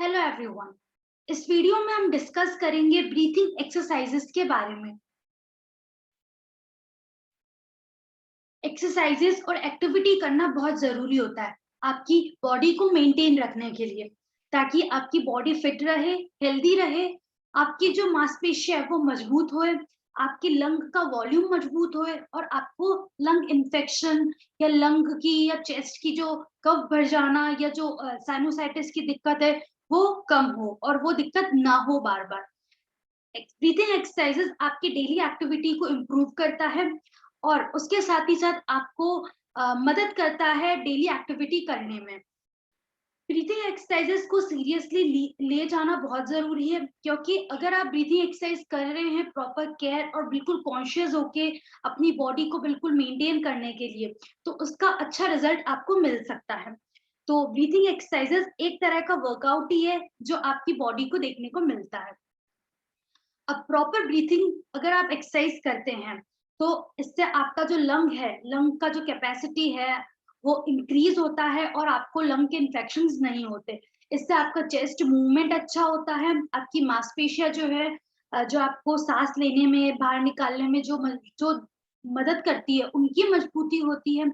Hello everyone. इस video में हम डिस्कस करेंगे ब्रीथिंग एक्सरसाइजेस के बारे में। एक्सरसाइजेस और एक्टिविटी करना बहुत जरूरी होता है आपकी बॉडी को मेंटेन रखने के लिए, ताकि आपकी बॉडी फिट रहे, हेल्दी रहे, आपकी जो मांसपेशियां है वो मजबूत होए, आपकी लंग का वॉल्यूम मजबूत होए और आपको लंग इन्फेक्शन या लंग की या चेस्ट की जो कफ भर जाना या जो साइनोसाइटिस की दिक्कत है वो कम हो और वो दिक्कत ना हो बार बार। ब्रीथिंग एक्सरसाइजेस आपकी डेली एक्टिविटी को इम्प्रूव करता है और उसके साथ ही साथ आपको मदद करता है डेली एक्टिविटी करने में। ब्रीथिंग एक्सरसाइजेस को सीरियसली ले जाना बहुत जरूरी है, क्योंकि अगर आप ब्रीथिंग एक्सरसाइज कर रहे हैं प्रॉपर केयर और बिल्कुल कॉन्शियस होके अपनी बॉडी को बिल्कुल मेंटेन करने के लिए, तो उसका अच्छा रिजल्ट आपको मिल सकता है। तो ब्रीथिंग एक्सरसाइजेस एक तरह का वर्कआउट ही है जो आपकी बॉडी को देखने को मिलता है। अब प्रॉपर ब्रीथिंग अगर आप एक्सरसाइज करते हैं तो इससे आपका जो लंग है, लंग का जो कैपेसिटी है वो इंक्रीज होता है और आपको लंग के इन्फेक्शंस नहीं होते। इससे आपका चेस्ट मूवमेंट अच्छा होता है, आपकी मांसपेशियां जो है जो आपको सांस लेने में बाहर निकालने में जो मदद करती है उनकी मजबूती होती है,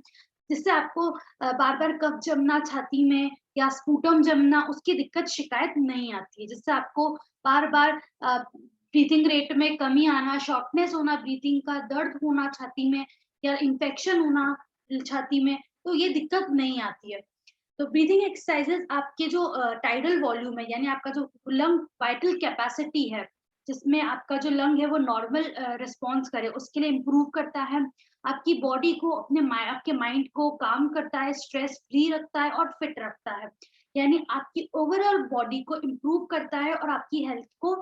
जिससे आपको बार बार कफ जमना छाती में या स्पूटम जमना उसकी दिक्कत शिकायत नहीं आती है, जिससे आपको बार बार ब्रीथिंग रेट में कमी आना, शॉर्टनेस होना ब्रीथिंग का, दर्द होना छाती में या इन्फेक्शन होना छाती में, तो ये दिक्कत नहीं आती है। तो ब्रीथिंग एक्सरसाइजेस आपके जो टाइडल वॉल्यूम है, यानी आपका जो लंग वाइटल कैपेसिटी है, जिसमें आपका जो लंग है वो नॉर्मल रिस्पॉन्स करे, उसके लिए इम्प्रूव करता है। आपकी बॉडी को आपके माइंड को काम करता है, स्ट्रेस फ्री रखता है और फिट रखता है, यानी आपकी ओवरऑल बॉडी को इम्प्रूव करता है और आपकी हेल्थ को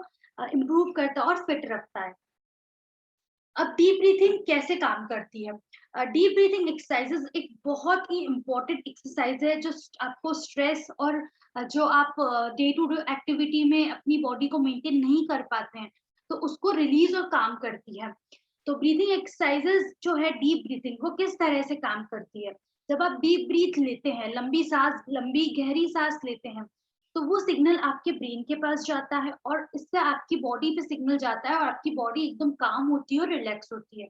इम्प्रूव करता है और फिट रखता है। अब डीप ब्रीथिंग कैसे काम करती है? डीप ब्रीथिंग एक्सरसाइजेस एक बहुत ही इम्पोर्टेंट एक्सरसाइज है जो आपको स्ट्रेस और जो आप डे टू डे एक्टिविटी में अपनी बॉडी को मेंटेन नहीं कर पाते हैं, तो उसको रिलीज और काम करती है। तो ब्रीथिंग एक्सरसाइजेस जो है डीप ब्रीथिंग वो किस तरह से काम करती है? जब आप डीप ब्रीथ लेते हैं, लंबी गहरी सांस लेते हैं, तो वो सिग्नल आपके ब्रेन के पास जाता है और इससे आपकी बॉडी पे सिग्नल जाता है और आपकी बॉडी एकदम काम होती है और रिलैक्स होती है।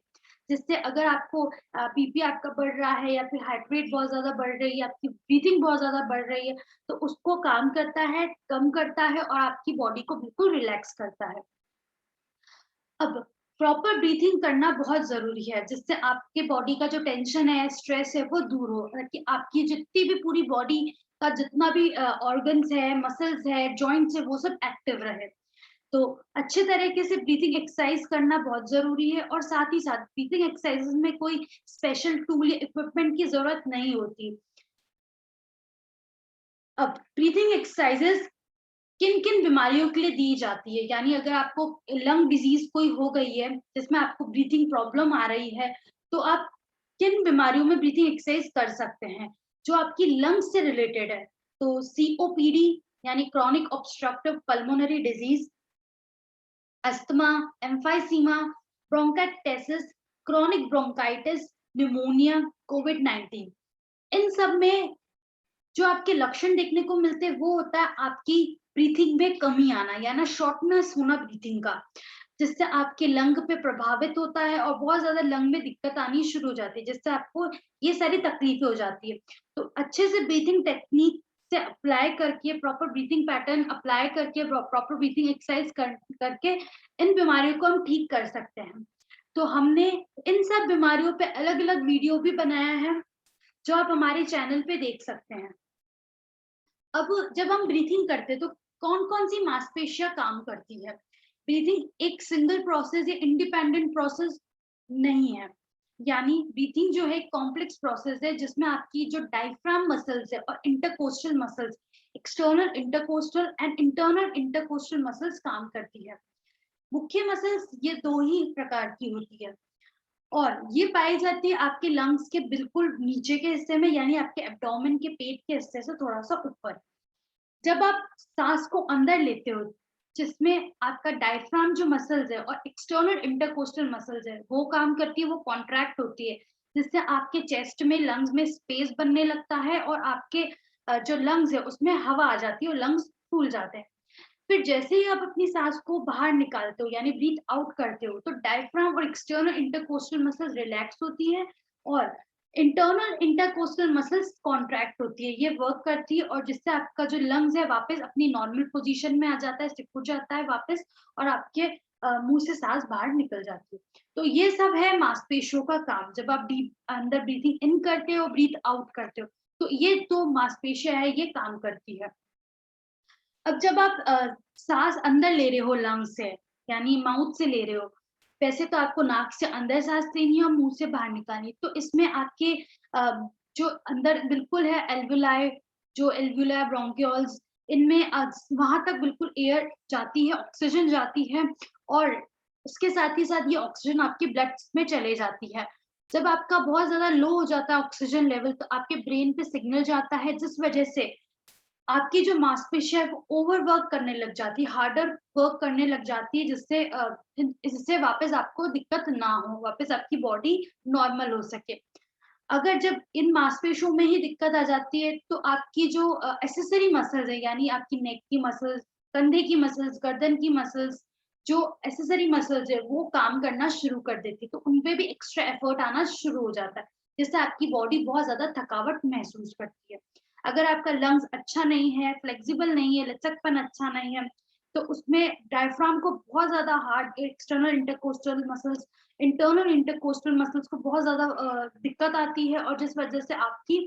जिससे अगर आपको बीपी आपका बढ़ रहा है या फिर हार्ट रेट बहुत ज्यादा बढ़ रही है, आपकी ब्रीथिंग बहुत ज्यादा बढ़ रही है, तो उसको काम करता है, कम करता है और आपकी बॉडी को बिल्कुल रिलैक्स करता है। अब प्रॉपर ब्रीथिंग करना बहुत जरूरी है, जिससे आपके बॉडी का जो टेंशन है, स्ट्रेस है वो दूर हो, ताकि आपकी जितनी भी पूरी बॉडी का जितना भी ऑर्गन्स है, मसल्स है, जॉइंट्स है, वो सब एक्टिव रहे। तो अच्छे तरीके से ब्रीथिंग एक्सरसाइज करना बहुत जरूरी है और साथ ही साथ ब्रीथिंग एक्सरसाइजेस में कोई स्पेशल टूल या इक्विपमेंट की जरूरत नहीं होती। अब ब्रीथिंग एक्सरसाइजेस किन किन बीमारियों के लिए दी जाती है, यानी अगर आपको लंग डिजीज कोई हो गई है जिसमें आपको ब्रीथिंग प्रॉब्लम आ रही है, तो आप किन बीमारियों में ब्रीथिंग एक्सरसाइज कर सकते हैं जो आपकी लंग्स से रिलेटेड है? तो सीओपीडी यानी chronic obstructive pulmonary disease, asthma, emphysema, bronchitis, chronic bronchitis, pneumonia, कोविड-19, इन सब में जो आपके लक्षण देखने को मिलते हैं वो होता है आपकी ब्रीथिंग में कमी आना, या ना शॉर्टनेस होना ब्रीथिंग का, जिससे आपके लंग पे प्रभावित होता है और बहुत ज्यादा लंग में दिक्कत आनी शुरू हो जाती है, जिससे आपको ये सारी तकलीफें हो जाती है। तो अच्छे से ब्रीथिंग टेक्निक से अप्लाई करके, प्रॉपर ब्रीथिंग पैटर्न अप्लाई करके, प्रॉपर ब्रीथिंग एक्सरसाइज करके इन बीमारियों को हम ठीक कर सकते हैं। तो हमने इन सब बीमारियों पे अलग अलग वीडियो भी बनाया है जो आप हमारे चैनल पे देख सकते हैं। अब जब हम ब्रीथिंग करते हैं तो कौन कौन सी मांसपेशियां काम करती है? ब्रीथिंग एक सिंगल प्रोसेस या इंडिपेंडेंट प्रोसेस नहीं है, यानी ब्रीथिंग जो है कॉम्प्लेक्स प्रोसेस है जिसमें आपकी जो डायफ्राम मसल्स है और intercostal muscles, external intercostal and internal intercostal muscles काम करती है। मुख्य मसल्स ये दो ही प्रकार की होती है और ये पाई जाती है आपके लंग्स के बिल्कुल नीचे के हिस्से में, यानी आपके एब्डोमेन के पेट के हिस्से से थोड़ा सा ऊपर। जब आप सांस को अंदर लेते हो, जिसमें आपका डायफ्राम जो मसल्स है और एक्सटर्नल इंटरकोस्टल मसल्स है वो काम करती है, वो कॉन्ट्रैक्ट होती है, जिससे आपके चेस्ट में, लंग्स में स्पेस बनने लगता है और आपके जो लंग्स है उसमें हवा आ जाती है और लंग्स फूल जाते हैं। फिर जैसे ही आप अपनी सांस को बाहर निकालते हो यानी ब्रीथ आउट करते हो तो डायफ्राम और एक्सटर्नल इंटरकोस्टल मसल्स रिलैक्स होती है और इंटरनल इंटरकोस्टल मसल्स कॉन्ट्रैक्ट होती है, ये वर्क करती है और जिससे आपका जो लंग्स है वापस अपनी नॉर्मल पोजीशन में आ जाता है, सिकुड़ जाता है वापस और आपके मुंह से सांस बाहर निकल जाती है। तो ये सब है मांसपेशियों का काम। जब आप डीप अंदर ब्रीथिंग इन करते हो, ब्रीथ आउट करते हो, तो ये तो मांसपेशियां है, ये काम करती है। अब जब आप साँस अंदर ले रहे हो लंग्स से, यानी माउथ से ले रहे हो, वैसे तो आपको नाक से अंदर साँस लेनी है और मुँह से बाहर निकालनी है। तो इसमें आपके जो अंदर बिल्कुल है एल्वुलाई, जो एल्वुला ब्रोंकियोल्स, इनमें वहाँ तक बिल्कुल एयर जाती है, ऑक्सीजन जाती है और उसके साथ ही साथ ये ऑक्सीजन आपके ब्लड में चले जाती है। जब आपका बहुत ज़्यादा लो हो जाता है ऑक्सीजन लेवल, तो आपके ब्रेन पे सिग्नल जाता है, जिस वजह से आपकी जो मांसपेशियाँ है वो ओवरवर्क करने लग जाती है, हार्डर वर्क करने लग जाती है जिससे वापस आपको दिक्कत ना हो, वापस आपकी बॉडी नॉर्मल हो सके। अगर जब इन मांसपेशियों में ही दिक्कत आ जाती है तो आपकी जो एक्सेसरी मसल्स है यानी आपकी नेक की मसल्स, कंधे की मसल्स, गर्दन की मसल्स, जो एक्सेसरी मसल्स है वो काम करना शुरू कर देती है, तो उनपे भी एक्स्ट्रा एफर्ट आना शुरू हो जाता है, जिससे आपकी बॉडी बहुत ज़्यादा थकावट महसूस करती है। अगर आपका लंग्स अच्छा नहीं है, फ्लेक्सिबल नहीं है, लचकपन अच्छा नहीं है, तो उसमें डायफ्राम को बहुत ज़्यादा hard external intercostal muscles, internal intercostal muscles को बहुत ज़्यादा दिक्कत आती है और जिस वजह से आपकी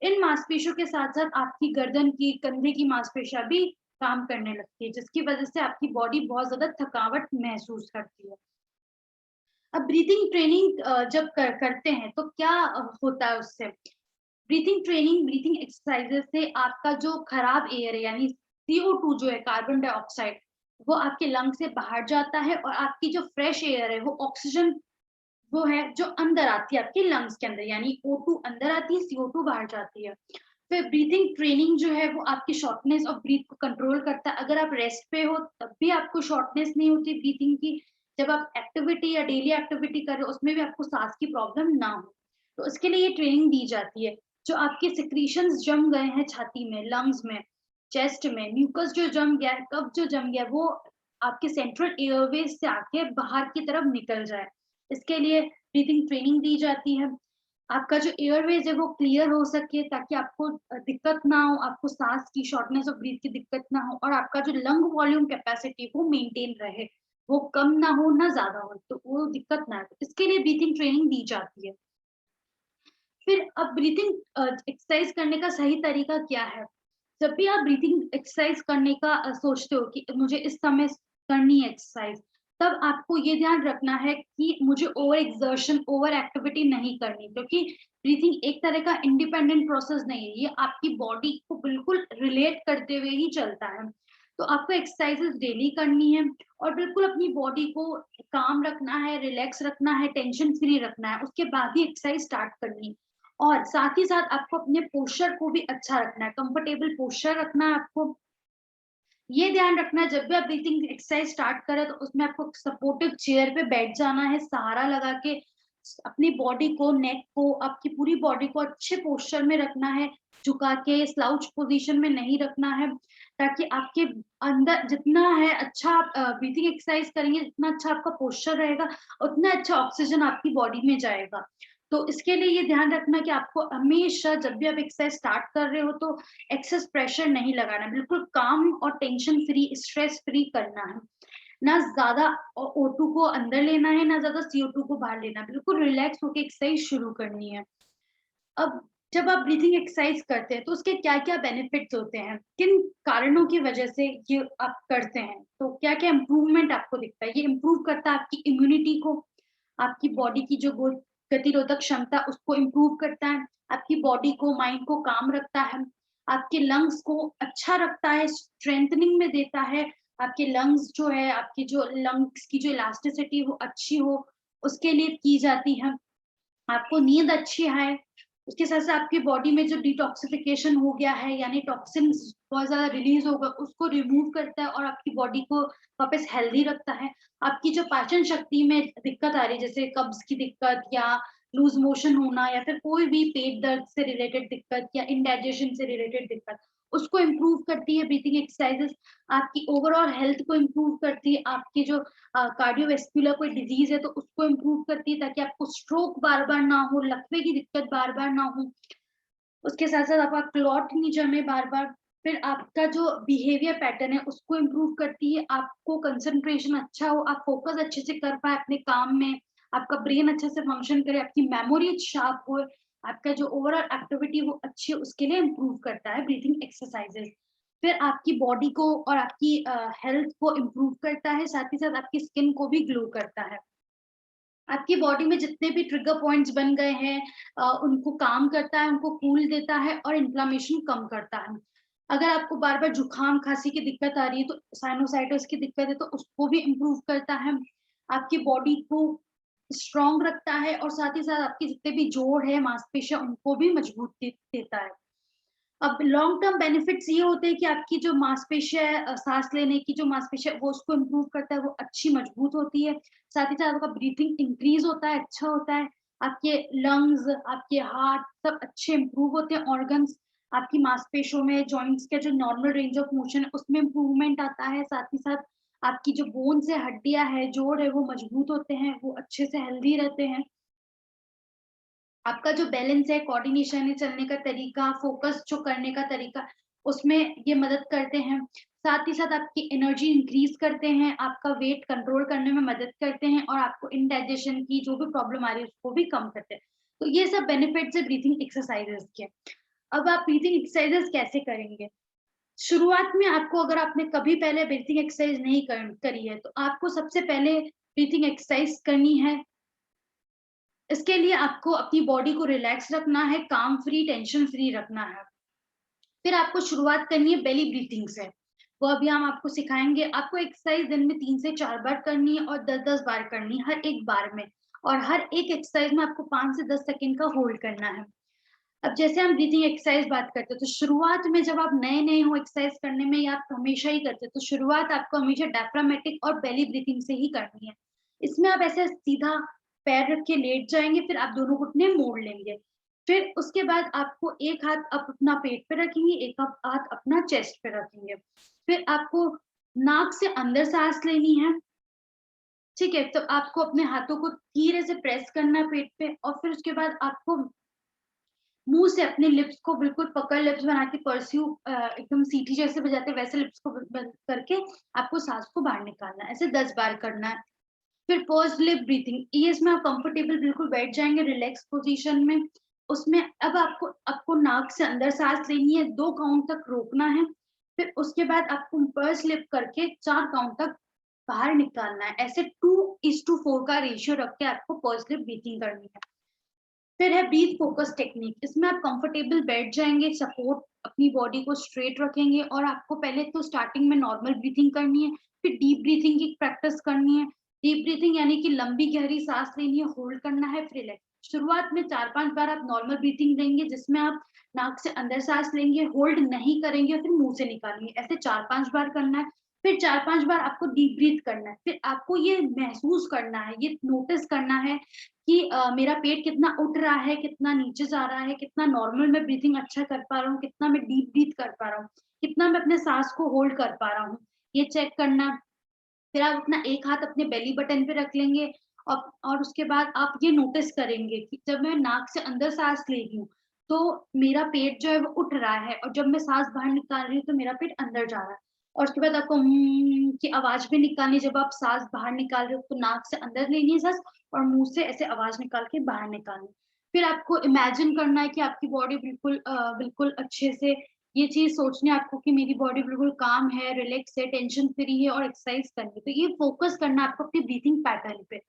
इन मांसपेशियों के साथ-साथ आपकी गर्दन की, कंधे की मांसपेशियाँ भी काम करने लगती है, जिसकी वजह से आपकी बॉडी बहुत ज़्यादा थकावट महसूस करती है। अब ब्रीथिंग ट्रेनिंग जब करते हैं तो क्या होता है उससे? ब्रीथिंग ट्रेनिंग, ब्रीथिंग एक्सरसाइजेज से आपका जो खराब एयर है यानी CO2 जो है कार्बन डाइऑक्साइड, वो आपके लंग से बाहर जाता है और आपकी जो फ्रेश एयर है वो ऑक्सीजन वो है जो अंदर आती है आपके लंग्स के अंदर, यानी O2 अंदर आती है, CO2 बाहर जाती है। फिर ब्रीथिंग ट्रेनिंग जो है वो आपकी शॉर्टनेस ऑफ ब्रीथ को कंट्रोल करता है। अगर आप रेस्ट पे हो तब भी आपको शॉर्टनेस नहीं होती ब्रीथिंग की। जब आप एक्टिविटी या डेली एक्टिविटी कर रहे हो उसमें भी आपको सांस की प्रॉब्लम ना हो। तो इसके लिए ये ट्रेनिंग दी जाती है। जो आपके सिक्रीशंस जम गए हैं छाती में, लंग्स में, चेस्ट में, म्यूकस जो जम गया है, कफ जो जम गया है, वो आपके सेंट्रल एयरवेज से आके बाहर की तरफ निकल जाए। इसके लिए ब्रीथिंग ट्रेनिंग दी जाती है। आपका जो एयरवेज है वो क्लियर हो सके ताकि आपको दिक्कत ना हो, आपको सांस की शॉर्टनेस ऑफ ब्रीथ की दिक्कत ना हो और आपका जो लंग वॉल्यूम कैपेसिटी वो मेंटेन रहे, वो कम ना हो ना ज्यादा हो, तो वो दिक्कत ना हो, इसके लिए ब्रीथिंग ट्रेनिंग दी जाती है। फिर अब ब्रीथिंग एक्सरसाइज करने का सही तरीका क्या है? जब भी आप ब्रीथिंग एक्सरसाइज करने का सोचते हो कि मुझे इस समय करनी है एक्सरसाइज, तब आपको ये ध्यान रखना है कि मुझे ओवर एक्सर्शन, ओवर एक्टिविटी नहीं करनी, क्योंकि ब्रीथिंग एक तरह का इंडिपेंडेंट प्रोसेस नहीं है, ये आपकी बॉडी को बिल्कुल रिलेट करते हुए ही चलता है। तो आपको एक्सरसाइजेस डेली करनी है और बिल्कुल अपनी बॉडी को काम रखना है, रिलैक्स रखना है, टेंशन फ्री रखना है, उसके बाद ही एक्सरसाइज स्टार्ट करनी है। और साथ ही साथ आपको अपने पोस्चर को भी अच्छा रखना है, कंफर्टेबल पोस्चर रखना है आपको। ये ध्यान रखना है जब भी आप ब्रीथिंग एक्सरसाइज स्टार्ट करें तो उसमें आपको सपोर्टिव चेयर पे बैठ जाना है, सहारा लगा के अपनी बॉडी को, नेक को, आपकी पूरी बॉडी को अच्छे पोस्चर में रखना है, झुका के स्लाउच पोजीशन में नहीं रखना है, ताकि आपके अंदर जितना है अच्छा आप ब्रीथिंग एक्सरसाइज करेंगे, जितना अच्छा आपका पोस्चर रहेगा, उतना अच्छा ऑक्सीजन आपकी बॉडी में जाएगा। तो इसके लिए ये ध्यान रखना कि आपको हमेशा जब भी आप एक्सरसाइज स्टार्ट कर रहे हो तो एक्सेस प्रेशर नहीं लगाना, बिल्कुल काम और टेंशन फ्री, स्ट्रेस फ्री करना है। ना ज़्यादा O2 को अंदर लेना है, ना ज़्यादा CO2 को बाहर लेना है, बिल्कुल रिलैक्स होके एक्सरसाइज शुरू करनी है। अब जब आप ब्रीथिंग एक्सरसाइज करते हैं तो उसके क्या-क्या बेनिफिट्स होते हैं? किन कारणों की वजह से ये आप करते हैं? तो क्या-क्या इम्प्रूवमेंट आपको दिखता है? ये इम्प्रूव करता है आपकी इम्यूनिटी को, आपकी बॉडी की जो प्रतिरोधक क्षमता उसको इम्प्रूव करता है, आपकी बॉडी को, माइंड को काम रखता है, आपके लंग्स को अच्छा रखता है, स्ट्रेंथनिंग में देता है, आपके लंग्स जो है, आपकी जो लंग्स की जो इलास्टिसिटी वो अच्छी हो, उसके लिए की जाती है। आपको नींद अच्छी आए, उसके साथ-साथ आपकी बॉडी में जो डिटॉक्सिफिकेशन हो गया है, यानी टॉक्सिन्स बहुत ज़्यादा रिलीज़ होगा, उसको रिमूव करता है और आपकी बॉडी को वापस हेल्दी रखता है। आपकी जो पाचन शक्ति में दिक्कत आ रही है, जैसे कब्ज़ की दिक्कत या लूज़ मोशन होना या फिर कोई भी पेट दर्द से रिलेटेड दिक्कत या इंडाइजेशन से रिलेटेड दिक्कत, उसको इम्प्रूव करती है ब्रीथिंग एक्सरसाइजेस। आपकी ओवरऑल हेल्थ को इम्प्रूव करती है, आपकी जो कार्डियोवेस्कुलर कोई डिजीज है तो उसको इम्प्रूव करती है, ताकि आपको स्ट्रोक बार बार ना हो, लकवे की दिक्कत बार बार ना हो, उसके साथ साथ आपका क्लॉट नहीं जमे बार बार। फिर आपका जो बिहेवियर पैटर्न है उसको इम्प्रूव करती है, आपको कंसंट्रेशन अच्छा हो, आप फोकस अच्छे से कर पाए अपने काम में, आपका ब्रेन अच्छे से फंक्शन करे, आपकी मेमोरी शार्प हो, आपका जो ओवरऑल एक्टिविटी वो अच्छी है, उसके लिए इम्प्रूव करता है ब्रीथिंग एक्सरसाइजेस। फिर आपकी बॉडी को और आपकी हेल्थ को इम्प्रूव करता है, साथ ही साथ आपकी स्किन को भी ग्लो करता है। आपकी बॉडी में जितने भी ट्रिगर पॉइंट्स बन गए हैं उनको काम करता है, उनको कूल देता है और इन्फ्लेमेशन कम करता है। अगर आपको बार बार जुकाम खांसी की दिक्कत आ रही है तो साइनोसाइटिस की दिक्कत है तो उसको भी इम्प्रूव करता है, आपकी बॉडी को स्ट्रॉन्ग रखता है और साथ ही साथ आपके जितने भी जोड़ है मांसपेशियां उनको भी मजबूत देता है। अब लॉन्ग टर्म बेनिफिट्स ये होते हैं कि आपकी जो मांसपेशियां है सांस लेने की जो मांसपेशियां वो उसको इम्प्रूव करता है, वो अच्छी मजबूत होती है, साथ ही साथ आपका ब्रीथिंग इंक्रीज होता है, अच्छा होता है, आपके लंग्स आपके हार्ट सब अच्छे इम्प्रूव होते हैं, ऑर्गन्स आपकी मांसपेशियों में जॉइंट्स के जो नॉर्मल रेंज ऑफ मोशन है उसमें इम्प्रूवमेंट आता है, साथ ही साथ आपकी जो बोन्स है हड्डियां है जोड़ है वो मजबूत होते हैं, वो अच्छे से हेल्दी रहते हैं। आपका जो बैलेंस है, कोऑर्डिनेशन है, चलने का तरीका, फोकस जो करने का तरीका, उसमें ये मदद करते हैं। साथ ही साथ आपकी एनर्जी इंक्रीज करते हैं, आपका वेट कंट्रोल करने में मदद करते हैं और आपको इंडाइजेशन की जो भी प्रॉब्लम आ रही है उसको भी कम करते हैं। तो ये सब बेनिफिट्स है ब्रीथिंग एक्सरसाइजेस के। अब आप ब्रीथिंग एक्सरसाइजेस कैसे करेंगे? शुरुआत में आपको अगर आपने कभी पहले ब्रीथिंग एक्सरसाइज नहीं करी है तो आपको सबसे पहले ब्रीथिंग एक्सरसाइज करनी है। इसके लिए आपको अपनी बॉडी को रिलैक्स रखना है, काम फ्री, टेंशन फ्री रखना है। फिर आपको शुरुआत करनी है बेली ब्रीथिंग से। वो अभी हम आपको सिखाएँगे। आपको एक्सरसाइज दिन में 3 से 4 बार करनी है और 10-10 बार करनी है हर एक बार में। और हर एक एक्सरसाइज में आपको 5 से 10 सेकंड का होल्ड करना है। अब जैसे हम ब्रीथिंग एक्सरसाइज बात करते हैं तो शुरुआत में जब आप नए-नए हो एक्सरसाइज करने में या आप हमेशा ही करते हो तो शुरुआत आपको हमेशा डायफ्रामेटिक और बेली ब्रीथिंग से ही करनी है। इसमें आप ऐसे सीधा पैर रख के लेट जाएँगे, फिर आप दोनों घुटने मोड़ लेंगे। फिर उसके बाद आपको एक हाथ आप अपना पेट पे रखेंगे, एक आप हाथ अपना चेस्ट पे रखेंगे। फिर आपको नाक से अंदर साँस लेनी है, ठीक है? तो आपको अपने हाथों को धीरे से प्रेस करना है पेट पे और फिर उसके बाद आपको मुँह से अपने लिप्स को बिल्कुल पकड़ लिप्स बना के परस्यू एकदम सीटी जैसे बजाते हैं वैसे लिप्स को बंद करके आपको साँस को बाहर निकालना है। ऐसे 10 बार करना है। फिर पॉज्ड लिप ब्रीथिंग, ये इसमें आप कंफर्टेबल बिल्कुल बैठ जाएँगे रिलैक्स पोज़ीशन में। उसमें अब आपको आपको नाक से अंदर साँस लेनी है, 2 काउंट तक रोकना है। फिर उसके बाद आपको पर्स लिप करके 4 काउंट तक बाहर निकालना है। ऐसे 2:4 का रेशियो रख के आपको पॉज्ड लिप ब्रीथिंग करनी है। फिर है ब्रीथ फोकस टेक्निक, इसमें आप कंफर्टेबल बैठ जाएँगे, सपोर्ट अपनी बॉडी को स्ट्रेट रखेंगे और आपको पहले तो स्टार्टिंग में नॉर्मल ब्रीथिंग करनी है, फिर डीप ब्रीथिंग की प्रैक्टिस करनी है। डीप ब्रीथिंग यानी कि लंबी गहरी सांस लेनी है, होल्ड करना है, फिर रिलैक्स। शुरुआत में 4-5 बार आप नॉर्मल ब्रीथिंग लेंगे जिसमें आप नाक से अंदर सांस लेंगे, होल्ड नहीं करेंगे, फिर मुँह से निकालेंगे। ऐसे 4-5 बार करना है, फिर 4-5 बार आपको डीप ब्रीथ करना है। फिर आपको ये महसूस करना है, ये नोटिस करना है कि मेरा पेट कितना उठ रहा है, कितना नीचे जा रहा है, कितना नॉर्मल मैं ब्रीथिंग अच्छा कर पा रहा हूँ, कितना मैं डीप ब्रीथ कर पा रहा हूँ, कितना मैं अपने साँस को होल्ड कर पा रहा हूँ, ये चेक करना। फिर आप अपना एक हाथ अपने बेली बटन पे रख लेंगे और उसके बाद आप ये नोटिस करेंगे कि जब मैं नाक से अंदर साँस ले रही हूँ, तो मेरा पेट जो है वो उठ रहा है और जब मैं साँस बाहर निकाल रही हूँ, तो मेरा पेट अंदर जा रहा है। और उसके बाद आपको की आवाज़ भी निकालनी है, जब आप साँस बाहर निकाल रहे हो, तो नाक से अंदर लेनी है साँस और मुँह से ऐसे आवाज़ निकाल के बाहर निकालनी है। फिर आपको इमेजिन करना है कि आपकी बॉडी बिल्कुल अच्छे से ये चीज़ सोचनी है आपको कि मेरी बॉडी बिल्कुल काम है, रिलैक्स है, टेंशन फ्री है और एक्सरसाइज करनी है। तो ये फोकस करना है आपको अपनी ब्रीथिंग पैटर्न पे।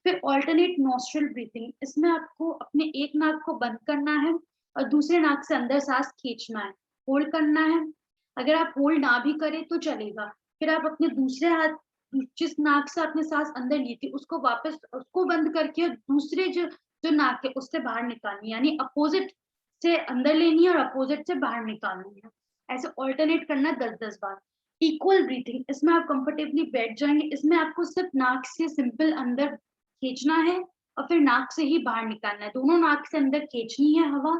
फिर अल्टरनेट नॉस्ट्रल ब्रीथिंग, इसमें आपको अपने एक नाक को बंद करना है और दूसरे नाक से अंदर साँस खींचना है, होल्ड करना है। अगर आप होल्ड ना भी करें तो चलेगा। फिर आप अपने दूसरे हाथ जिस नाक से आपने साँस अंदर ली थी उसको वापस उसको बंद करके और दूसरे जो जो नाक है उससे बाहर निकालनी है, यानी अपोज़िट से अंदर लेनी है और अपोज़िट से बाहर निकालनी है। ऐसे अल्टरनेट करना 10-10 बार। इक्वल ब्रीथिंग, इसमें आप कंफर्टेबली बैठ जाएँगे। इसमें आपको सिर्फ़ नाक से सिंपल अंदर खींचना है और फिर नाक से ही बाहर निकालना है। दोनों नाक से अंदर खींचनी है हवा,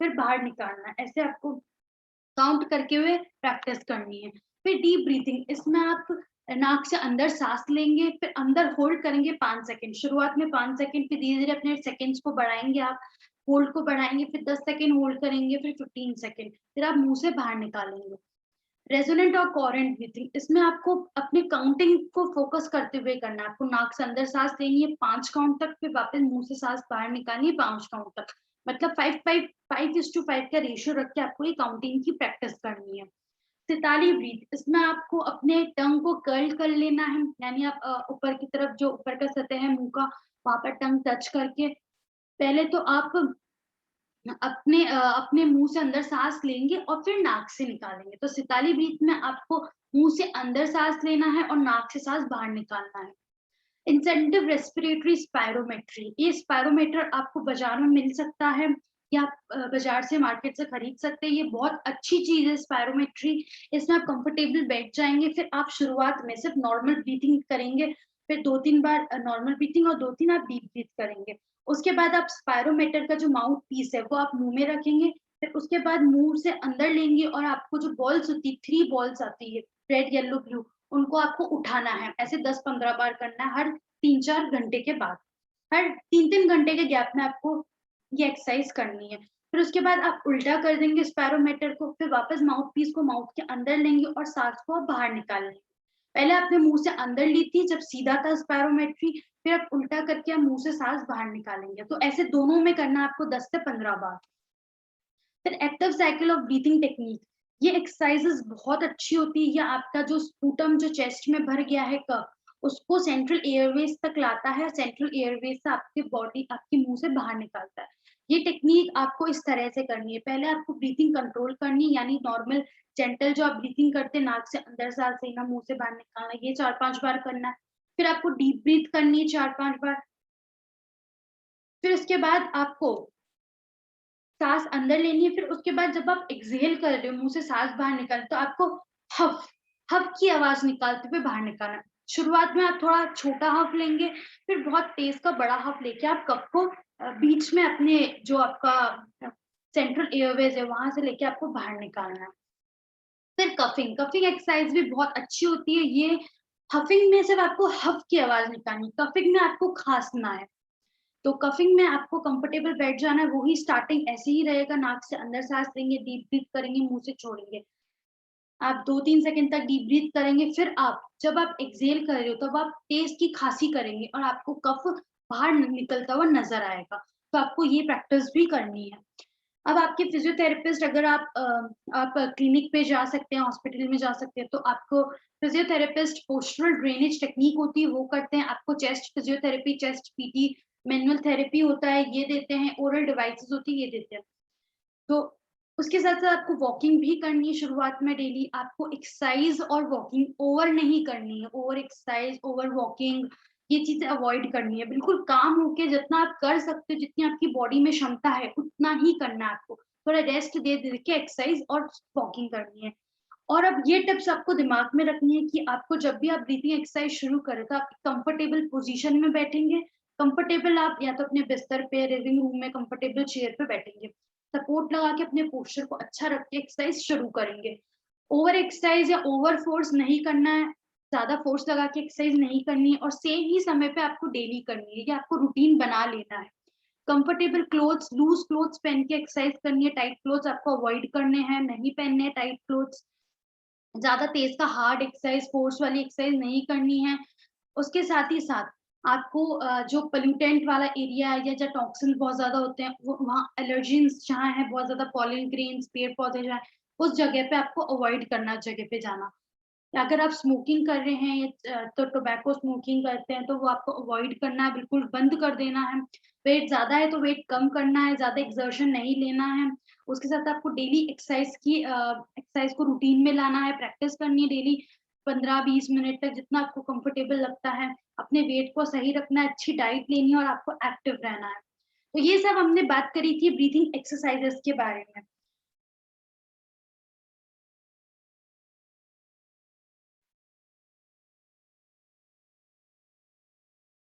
फिर बाहर निकालना है। ऐसे आपको काउंट करके हुए प्रैक्टिस करनी है। फिर डीप ब्रीथिंग, इसमें आप नाक से अंदर सांस लेंगे, फिर अंदर होल्ड करेंगे 5 सेकंड। शुरुआत में 5 सेकंड, फिर धीरे-धीरे अपने सेकंड्स को बढ़ाएँगे आप, होल्ड को बढ़ाएँगे, फिर 10 सेकंड होल्ड करेंगे, फिर 15 सेकंड, फिर आप मुँह से बाहर निकालेंगे। रेजोनेंट और कोहेरेंट ब्रीथिंग, इसमें आपको अपने काउंटिंग को फोकस करते हुए करना है। आपको नाक से अंदर सांस लेनी है 5 काउंट तक, फिर वापस मुँह से सांस बाहर निकालनी है 5 काउंट तक। मतलब 5:5 का रेशियो रख के आपको ये काउंटिंग की प्रैक्टिस करनी है। सिताली ब्रीथ, इसमें आपको अपने टंग को कर्ल कर लेना है, यानी आप ऊपर की तरफ जो ऊपर का सतह है मुँह का, वहाँ पर टंग टच करके पहले तो आप अपने मुँह से अंदर साँस लेंगे और फिर नाक से निकालेंगे। तो सिताली ब्रीथ में आपको मुँह से अंदर साँस लेना है और नाक से साँस बाहर निकालना है। इंसेंटिव रेस्पिरेटरी स्पायरोमेट्री, ये स्पायरोमीटर आपको बाज़ार में मिल सकता है या आप बाज़ार से मार्केट से खरीद सकते हैं। ये बहुत अच्छी चीज़ है स्पायरोमेट्री। इसमें आप कंफर्टेबल बैठ जाएँगे, फिर आप शुरुआत में सिर्फ नॉर्मल ब्रीथिंग करेंगे, फिर 2-3 बार नॉर्मल ब्रीथिंग और 2-3 आप डीप ब्रीथ करेंगे। उसके बाद आप स्पायरोमीटर का जो माउथ पीस है वो आप मुँह में रखेंगे, फिर उसके बाद मुँह से अंदर लेंगे और आपको जो बॉल्स होती है, 3 बॉल्स आती है, रेड, येलो, ब्लू, उनको आपको उठाना है। ऐसे 10-15 बार करना है हर 3-4 घंटे के बाद। हर 3-3 घंटे के गैप में आपको ये एक्सरसाइज करनी है। फिर उसके बाद आप उल्टा कर देंगे स्पायरोमीटर को, फिर वापस माउथ पीस को माउथ के अंदर लेंगे और सांस को आप बाहर निकाल लेंगे। पहले आपने मुँह से अंदर ली थी जब सीधा था स्पायरोमेट्री, फिर आप उल्टा करके आप मुँह से सांस बाहर निकालेंगे। तो ऐसे दोनों में करना है आपको 10 से 15 बार। फिर active cycle of breathing technique, ये एक्सरसाइजेस बहुत अच्छी होती है। ये आपका जो स्पूटम जो चेस्ट में भर गया है कफ, उसको सेंट्रल एयरवेज तक लाता है, सेंट्रल एयरवेज से आपकी बॉडी आपके मुंह से बाहर निकालता है। ये टेक्निक आपको इस तरह से करनी है, पहले आपको ब्रीथिंग कंट्रोल करनी है, यानी नॉर्मल जेंटल जो आप ब्रीथिंग करते हैं, नाक से अंदर सांस लेना, मुंह से बाहर निकालना, ये 4-5 बार करना है। फिर आपको डीप ब्रीथ करनी है 4-5 बार। फिर उसके बाद आपको साँस अंदर लेनी है, फिर उसके बाद जब आप एक्सहेल कर रहे हो, मुँह से साँस बाहर निकाल तो आपको हफ, हफ की आवाज़ निकालते हुए बाहर निकालना है। शुरुआत में आप थोड़ा छोटा हफ लेंगे, फिर बहुत तेज़ का बड़ा हफ लेके आप कफ को बीच में अपने जो आपका सेंट्रल एयरवेज़ है, वहाँ से लेके आपको बाहर निकालना है। फिर कफिंग, कफिंग एक्सरसाइज़ भी बहुत अच्छी होती है। ये हफिंग में सिर्फ़ आपको हफ की आवाज़ निकालनी है, कफिंग में आपको खाँसना है। तो कफिंग में आपको कंफर्टेबल बैठ जाना है, वही स्टार्टिंग ऐसे ही रहेगा, नाक से अंदर साँस लेंगे, डीप ब्रीथ करेंगे, मुँह से छोड़ेंगे। आप 2-3 सेकंड तक डीप ब्रीथ करेंगे, फिर आप जब आप एक्सहेल कर रहे हो, तब आप तेज़ की खाँसी करेंगे और आपको कफ बाहर निकलता हुआ नज़र आएगा। तो आपको ये प्रैक्टिस भी करनी है। अब आपके फिजियोथेरेपिस्ट अगर आप क्लिनिक पे जा सकते हैं, हॉस्पिटल में जा सकते हैं, तो आपको फिजियोथेरेपिस्ट पोस्चरल ड्रेनेज टेक्निक होती है, वो करते हैं। आपको chest physiotherapy, chest PT, manual therapy होता है, ये देते हैं। ओरल डिवाइसेज़ होती है, ये देते हैं। तो उसके साथ-साथ आपको वॉकिंग भी करनी है शुरुआत में डेली। आपको एक्सरसाइज़ और वॉकिंग ओवर नहीं करनी है। ओवर एक्सरसाइज़, ओवर वॉकिंग, ये चीज़ें अवॉइड करनी है। बिल्कुल काम होके जितना आप कर सकते हो, जितनी आपकी बॉडी में क्षमता है, उतना ही करना है आपको। थोड़ा रेस्ट दे-दे के एक्सरसाइज़ और वॉकिंग करनी है। और अब ये टिप्स आपको दिमाग में रखनी है कि आपको जब भी आप ब्रीथिंग एक्सरसाइज शुरू करें, तो आप कंफर्टेबल पोज़ीशन में बैठेंगे। कंफर्टेबल आप या तो अपने बिस्तर पे, लिविंग रूम में कंफर्टेबल चेयर पे बैठेंगे। सपोर्ट लगा के अपने पोस्चर को अच्छा रख के एक्सरसाइज शुरू करेंगे। ओवर एक्सरसाइज या ओवर फोर्स नहीं करना है, ज़्यादा फोर्स लगा के एक्सरसाइज नहीं करनी है और सेम ही समय पे आपको डेली करनी है। ये आपको रूटीन बना लेना है। कंफर्टेबल क्लोथ्स, लूज़ क्लोथ्स पहन के एक्सरसाइज करनी है, टाइट क्लोथ्स आपको अवॉइड करने हैं, नहीं पहनने हैं टाइट क्लोथ्स। ज़्यादा तेज़ का हार्ड एक्सरसाइज़, फ़ोर्स वाली एक्सरसाइज़ नहीं करनी है। उसके साथ ही साथ आपको जो पोल्यूटेंट वाला एरिया है या जहाँ टॉक्सिन्स बहुत ज़्यादा होते हैं, वो वहाँ एलर्जीन्स जहाँ है बहुत ज़्यादा पॉलन ग्रेन्स, पेड़-पौधे जहाँ हैं, उस जगह पे आपको अवॉइड करना जगह पे जाना। अगर आप स्मोकिंग कर रहे हैं या तो टोबैको स्मोकिंग करते हैं, तो वो आपको अवॉइड करना है, बिल्कुल बंद कर देना है। वेट ज़्यादा है, तो वेट कम करना है, ज़्यादा एक्सर्शन नहीं लेना है। उसके साथ आपको डेली एक्सरसाइज़ को रूटीन में लाना है, प्रैक्टिस करनी है डेली 15-20 मिनट तक जितना आपको कंफर्टेबल लगता है। अपने वेट को सही रखना है, अच्छी डाइट लेनी है और आपको एक्टिव रहना है। तो ये सब हमने बात करी थी ब्रीथिंग एक्सरसाइज़ेज़ के बारे में।